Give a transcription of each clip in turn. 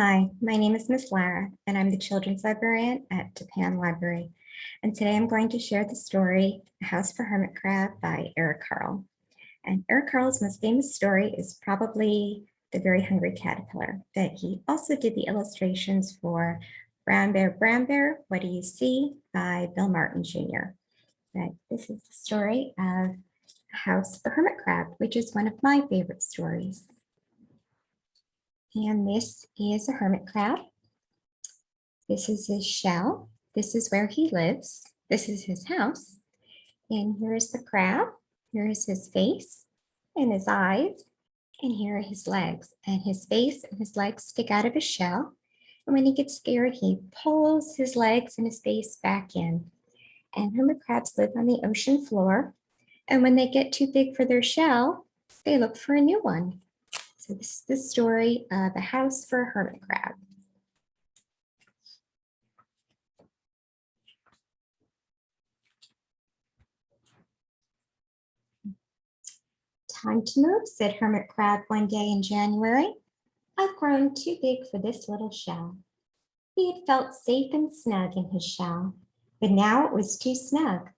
Hi, my name is Miss Lara, and I'm the children's librarian at Japan Library. And today I'm going to share the story, A House for Hermit Crab by Eric Carle. And Eric Carle's most famous story is probably The Very Hungry Caterpillar, but he also did the illustrations for Brown Bear, What Do You See by Bill Martin Jr. But this is the story of A House for Hermit Crab, which is one of my favorite stories. And this is a hermit crab. This is his shell. This is where he lives. This is his house. And here is the crab. Here is his face and his eyes. And here are his legs. And his face and his legs stick out of his shell. And when he gets scared, he pulls his legs and his face back in. And hermit crabs live on the ocean floor. And when they get too big for their shell, they look for a new one. So this is the story of A House for a Hermit Crab. Time to move, said Hermit Crab one day in January. I've grown too big for this little shell. He had felt safe and snug in his shell, but now it was too snug.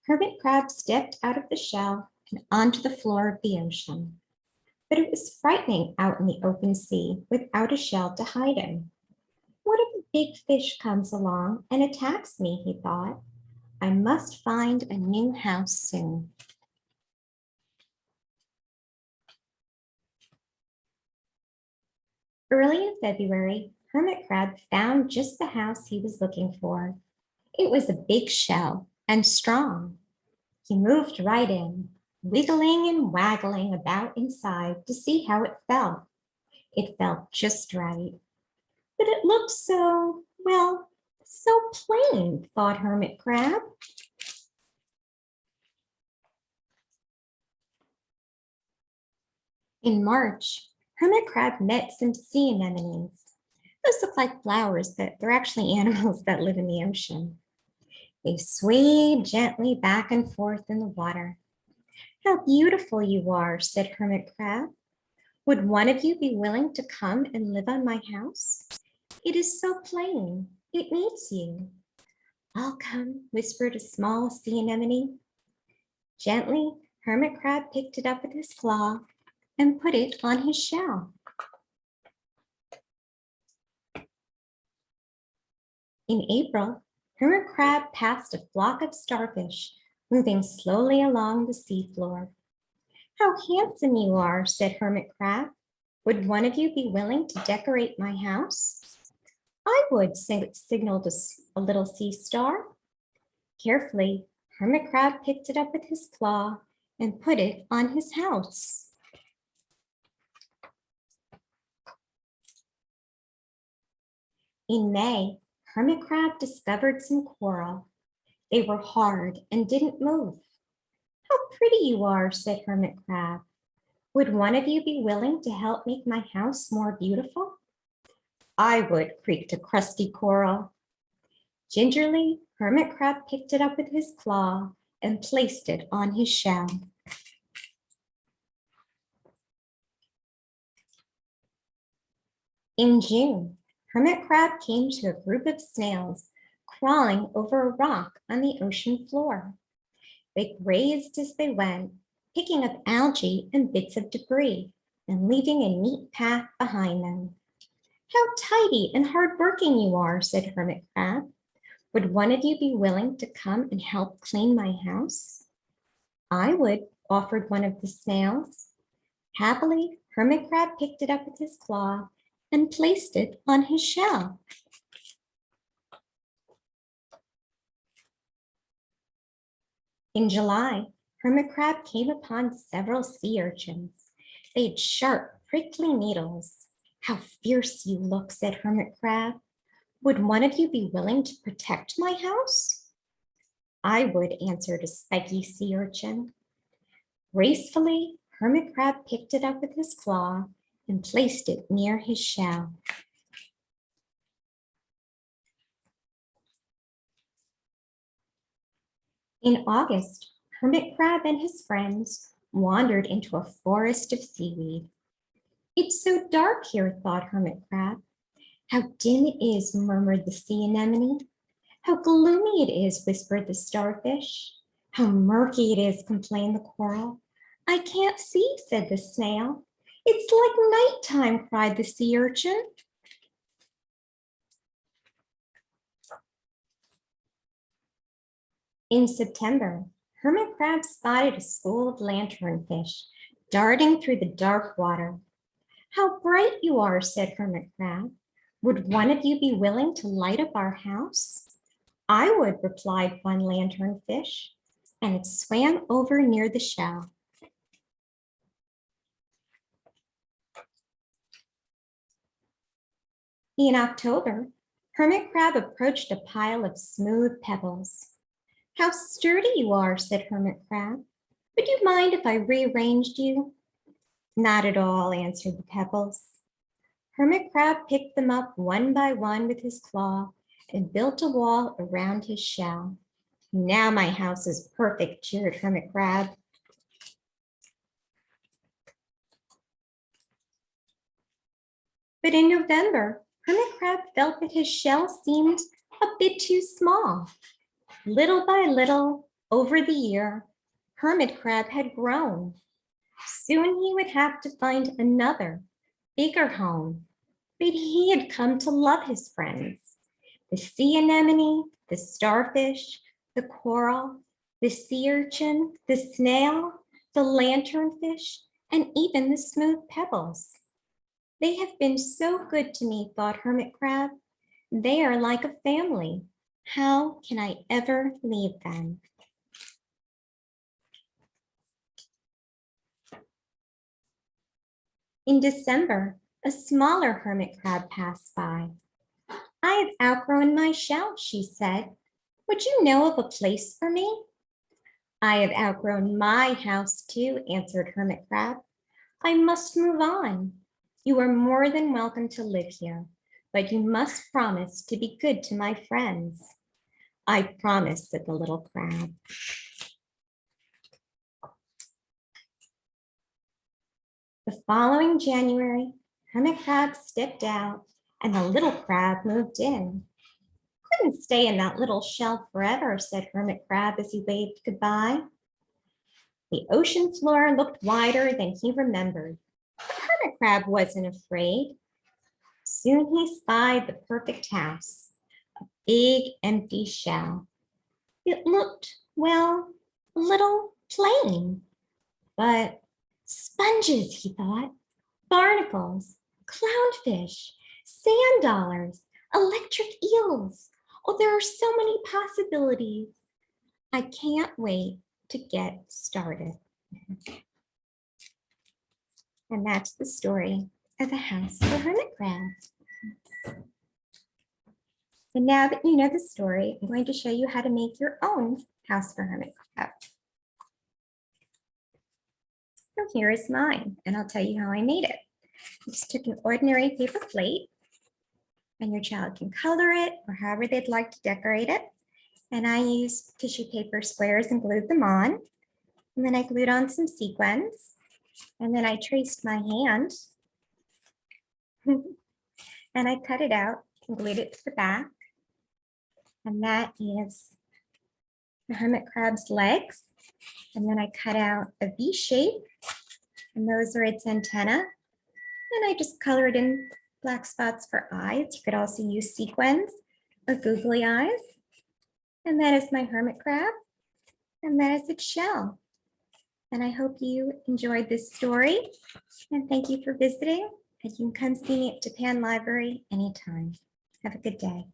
Hermit Crab stepped out of the shell and onto the floor of the ocean. But it was frightening out in the open sea without a shell to hide in. What if a big fish comes along and attacks me, he thought. I must find a new house soon. Early in February, Hermit Crab found just the house he was looking for. It was a big shell and strong. He moved right in, wiggling and waggling about inside to see how it felt. It felt just right. But it looked so, well, so plain, thought Hermit Crab. In March, Hermit Crab met some sea anemones. Those look like flowers, but they're actually animals that live in the ocean. They swayed gently back and forth in the water. How beautiful you are, said Hermit Crab. Would one of you be willing to come and live on my house? It is so plain. It needs you. I'll come, whispered a small sea anemone. Gently, Hermit Crab picked it up with his claw and put it on his shell. In April, Hermit Crab passed a flock of starfish moving slowly along the seafloor. How handsome you are, said Hermit Crab. Would one of you be willing to decorate my house? I would, signaled a little sea star. Carefully, Hermit Crab picked it up with his claw and put it on his house. In May, Hermit Crab discovered some coral. They were hard and didn't move. How pretty you are, said Hermit Crab. Would one of you be willing to help make my house more beautiful? I would, creaked a crusty coral. Gingerly, Hermit Crab picked it up with his claw and placed it on his shell. In June, Hermit Crab came to a group of snails crawling over a rock on the ocean floor. They grazed as they went, picking up algae and bits of debris and leaving a neat path behind them. How tidy and hardworking you are, said Hermit Crab. Would one of you be willing to come and help clean my house? I would, offered one of the snails. Happily, Hermit Crab picked it up with his claw and placed it on his shell. In July, Hermit Crab came upon several sea urchins. They had sharp, prickly needles. How fierce you look, said Hermit Crab. Would one of you be willing to protect my house? I would, answered a spiky sea urchin. Gracefully, Hermit Crab picked it up with his claw and placed it near his shell. In August, Hermit Crab and his friends wandered into a forest of seaweed. It's so dark here, thought Hermit Crab. How dim it is, murmured the sea anemone. How gloomy it is, whispered the starfish. How murky it is, complained the coral. I can't see, said the snail. It's like nighttime, cried the sea urchin. In September, hermit crab spotted a school of lanternfish darting through the dark water. How bright you are, said Hermit Crab. Would one of you be willing to light up our house? I would, replied one lanternfish, and it swam over near the shell. In October, Hermit Crab approached a pile of smooth pebbles. How sturdy you are, said Hermit Crab. Would you mind if I rearranged you? Not at all, answered the pebbles. Hermit Crab picked them up one by one with his claw and built a wall around his shell. Now my house is perfect, cheered Hermit Crab. But in November, Hermit Crab felt that his shell seemed a bit too small. Little by little, over the year, Hermit Crab had grown. Soon he would have to find another, bigger home, but he had come to love his friends. The sea anemone, the starfish, the coral, the sea urchin, the snail, the lanternfish, and even the smooth pebbles. They have been so good to me, thought Hermit Crab. They are like a family. How can I ever leave them? In December, a smaller hermit crab passed by. I have outgrown my shell, she said. Would you know of a place for me? I have outgrown my house too, answered Hermit Crab. I must move on. You are more than welcome to live here, but you must promise to be good to my friends. I promise, said the little crab. The following January, Hermit Crab stepped out and the little crab moved in. Couldn't stay in that little shell forever, said Hermit Crab as he waved goodbye. The ocean floor looked wider than he remembered. Hermit Crab wasn't afraid. Soon he spied the perfect house, a big empty shell. It looked, well, a little plain, but sponges, he thought, barnacles, clownfish, sand dollars, electric eels. Oh, there are so many possibilities. I can't wait to get started. And that's the story of a house for hermit crabs. And now that you know the story, I'm going to show you how to make your own house for hermit crab. So here is mine, and I'll tell you how I made it. I just took an ordinary paper plate, and your child can color it or however they'd like to decorate it. And I used tissue paper squares and glued them on. And then I glued on some sequins. And then I traced my hand and I cut it out and glued it to the back. And that is the hermit crab's legs. And then I cut out a V shape, and those are its antenna. And I just colored in black spots for eyes. You could also use sequins or googly eyes. And that is my hermit crab. And that is its shell. And I hope you enjoyed this story. And thank you for visiting. And you can come see me at Japan Library anytime. Have a good day.